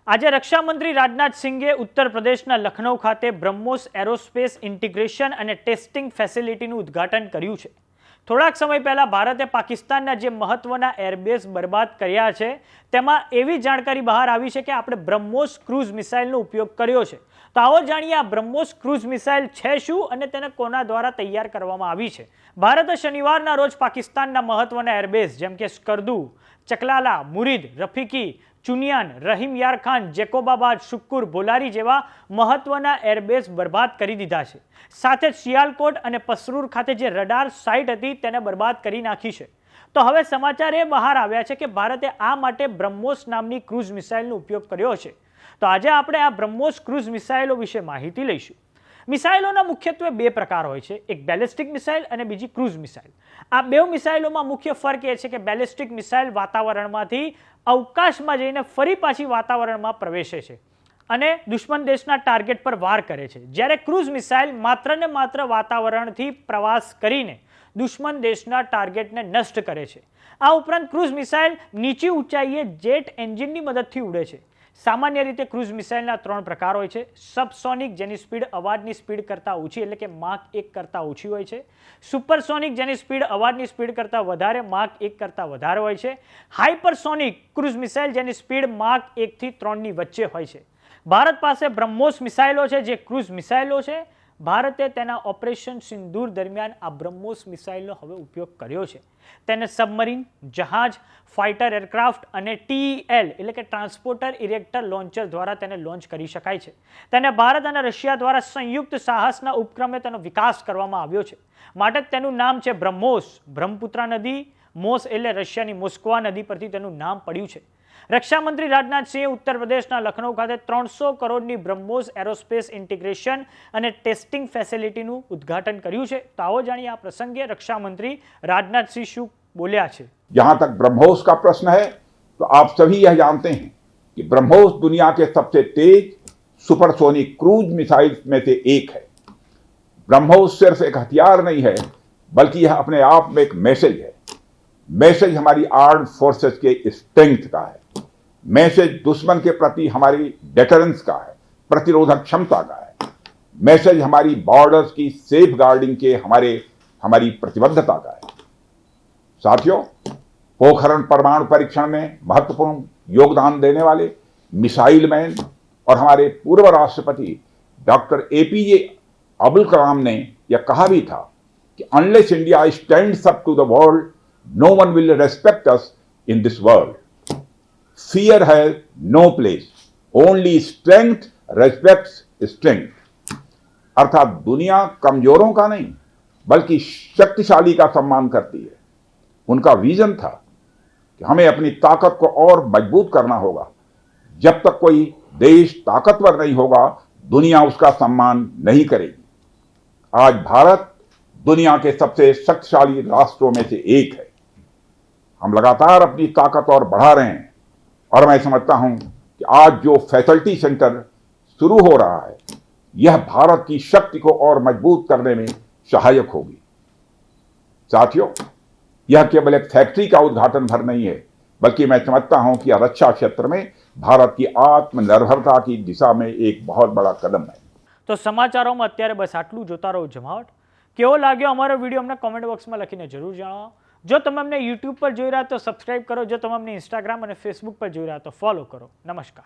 આજે રક્ષામંત્રી રાજનાથ સિંઘે ઉત્તર પ્રદેશના લખનૌ ખાતે બ્રહ્મોસ એરોસ્પેસ ઇન્ટિગ્રેશન અને ટેસ્ટિંગ ફેસિલિટીનું ઉદ્ઘાટન કર્યું છે. થોડાક સમય પહેલા ભારતે પાકિસ્તાનના જે મહત્વના એરબેઝ બરબાદ કર્યા છે તેમાં એવી જાણકારી બહાર આવી છે કે આપણે બ્રહ્મોસ ક્રૂઝ મિસાઇલનો ઉપયોગ કર્યો છે. તો આવો જાણીએ આ બ્રહ્મોસ ક્રૂઝ મિસાઇલ છે શું અને તેને કોના દ્વારા તૈયાર કરવામાં આવી છે. ભારતે શનિવારના રોજ પાકિસ્તાનના મહત્વના એરબેઝ જેમ કે સ્કર્દુ, ચકલાલા, મુરીદ, રફીકી, ચુનિયાન, રહીમ યાર ખાન, જેકોબાબાદ, શુક્કુર, બોલારી જેવા મહત્વના એરબેઝ બરબાદ કરી દીધા છે. સાથે જ સિયાલકોટ અને પસરૂર ખાતે જે રડાર સાઇટ હતી તેને બરબાદ કરી નાખી છે. તો હવે સમાચાર એ બહાર આવ્યા છે કે ભારતે આ માટે બ્રહ્મોસ નામની ક્રૂઝ મિસાઇલનો ઉપયોગ કર્યો છે. તો આજે આપણે આ બ્રહ્મોસ ક્રૂઝ મિસાઇલો વિશે માહિતી લઈશું. મિસાઇલોના મુખ્યત્વે બે પ્રકાર હોય છે, એક બેલિસ્ટિક મિસાઇલ અને બીજી ક્રૂઝ મિસાઇલ. આ બે મિસાઇલોમાં મુખ્ય ફરક એ છે કે બેલિસ્ટિક મિસાઇલ વાતાવરણમાંથી અવકાશમાં જઈને ફરી પાછી વાતાવરણમાં પ્રવેશે છે અને દુશ્મન દેશના ટાર્ગેટ પર વાર કરે છે, જ્યારે ક્રૂઝ મિસાઇલ માત્ર ને માત્ર વાતાવરણથી પ્રવાસ કરીને દુશ્મન દેશના ટાર્ગેટને નષ્ટ કરે છે. આ ઉપરાંત ક્રૂઝ મિસાઇલ નીચી ઊંચાઈએ જેટ એન્જિનની મદદથી ઉડે છે. સામાન્ય રીતે ક્રૂઝ મિસાઇલના ત્રણ પ્રકાર હોય છે. સબસોનિક, જેની સ્પીડ અવાજની સ્પીડ કરતાં ઓછી એટલે કે માક 1 કરતાં ઓછી હોય છે. સુપરસોનિક, જેની સ્પીડ અવાજની સ્પીડ કરતાં વધારે, માક 1 કરતાં વધારે હોય છે. હાઇપરસોનિક ક્રૂઝ મિસાઇલ, જેની સ્પીડ માક 1 થી 3 ની વચ્ચે હોય છે. ભારત પાસે બ્રહ્મોસ મિસાઇલો છે જે ક્રૂઝ મિસાઇલો છે. ભારતે તેના ઓપરેશન સિંદૂર દરમિયાન આ બ્રહ્મોસ મિસાઇલનો હવે ઉપયોગ કર્યો છે. તેને સબમરીન, જહાજ, ફાઇટર એરક્રાફ્ટ અને TEL એટલે કે ટ્રાન્સપોર્ટર ઇરેક્ટર લોન્ચર દ્વારા તેને લોન્ચ કરી શકાય છે. તેને ભારત અને રશિયા દ્વારા સંયુક્ત સાહસના ઉપક્રમે તેનો વિકાસ કરવામાં આવ્યો છે. માટે તેનું નામ છે બ્રહ્મોસ. બ્રહ્મપુત્રા નદી, મોસ એટલે રશિયાની મોસ્કવા નદી પરથી તેનું નામ પડ્યું છે. રક્ષામંત્રી રાજનાથ સિંહે ઉત્તર પ્રદેશના લખનૌ ખાતે 300 કરોડની બ્રહ્મોસ એરોસ્પેસ ઇન્ટિગ્રેશન અને ટેસ્ટિંગ ફેસિલિટીનું ઉદ્ઘાટન કર્યું છે. તો આવો જાણીએ આ પ્રસંગે રક્ષામંત્રી રાજનાथ सिंह શું બોલ્યા છે. जहां तक ब्रह्मोस का प्रश्न है तो आप सभी यह जानते हैं कि ब्रह्मोस दुनिया के सबसे तेज सुपरसोनिक क्रूज मिसाइल में से एक है. ब्रह्मोस सिर्फ एक हथियार नहीं है बल्कि यह अपने आप में एक मैसेज है. मैसेज हमारी आर्म्ड फोर्सेस के स्ट्रेंथ का है. मैसेज दुश्मन के प्रति हमारी डेटरेंस का है, प्रतिरोधक क्षमता का है. मैसेज हमारी बॉर्डर्स की सेफ गार्डिंग के हमारी प्रतिबद्धता का है. साथियों, पोखरण परमाणु परीक्षण में महत्वपूर्ण योगदान देने वाले मिसाइल मैन और हमारे पूर्व राष्ट्रपति डॉक्टर APJ अब्दुल कलाम ने यह कहा भी था कि unless India stands up to the world, no one will respect us in this world. Fear has no place. Only strength respects strength. अर्थात दुनिया कमजोरों का नहीं बल्कि शक्तिशाली का सम्मान करती है. उनका विजन था कि हमें अपनी ताकत को और मजबूत करना होगा. जब तक कोई देश ताकतवर नहीं होगा, दुनिया उसका सम्मान नहीं करेगी. आज भारत दुनिया के सबसे शक्तिशाली राष्ट्रों में से एक है. हम लगातार अपनी ताकत और बढ़ा रहे हैं और मैं समझता हूं कि आज जो फैसिलिटी सेंटर शुरू हो रहा है यह भारत की शक्ति को और मजबूत करने में सहायक होगी. साथियों, यह केवल एक फैक्ट्री का उद्घाटन भर नहीं है बल्कि मैं समझता हूं कि यह रक्षा क्षेत्र में भारत की आत्मनिर्भरता की दिशा में एक बहुत बड़ा कदम है. तो समाचारों में અત્યારે બસ આટલું. જોતા રહો જમાવટ. કેવો લાગ્યો અમારો વિડીયો અમને કોમેન્ટ બોક્સમાં લખીને જરૂર જણાવો. જો તમે અમને યુટ્યુબ પર જોઈ રહ્યા તો સબસ્ક્રાઇબ કરો. જો તમે અમને ઇન્સ્ટાગ્રામ અને ફેસબુક પર જોઈ રહ્યા તો ફોલો કરો. નમસ્કાર.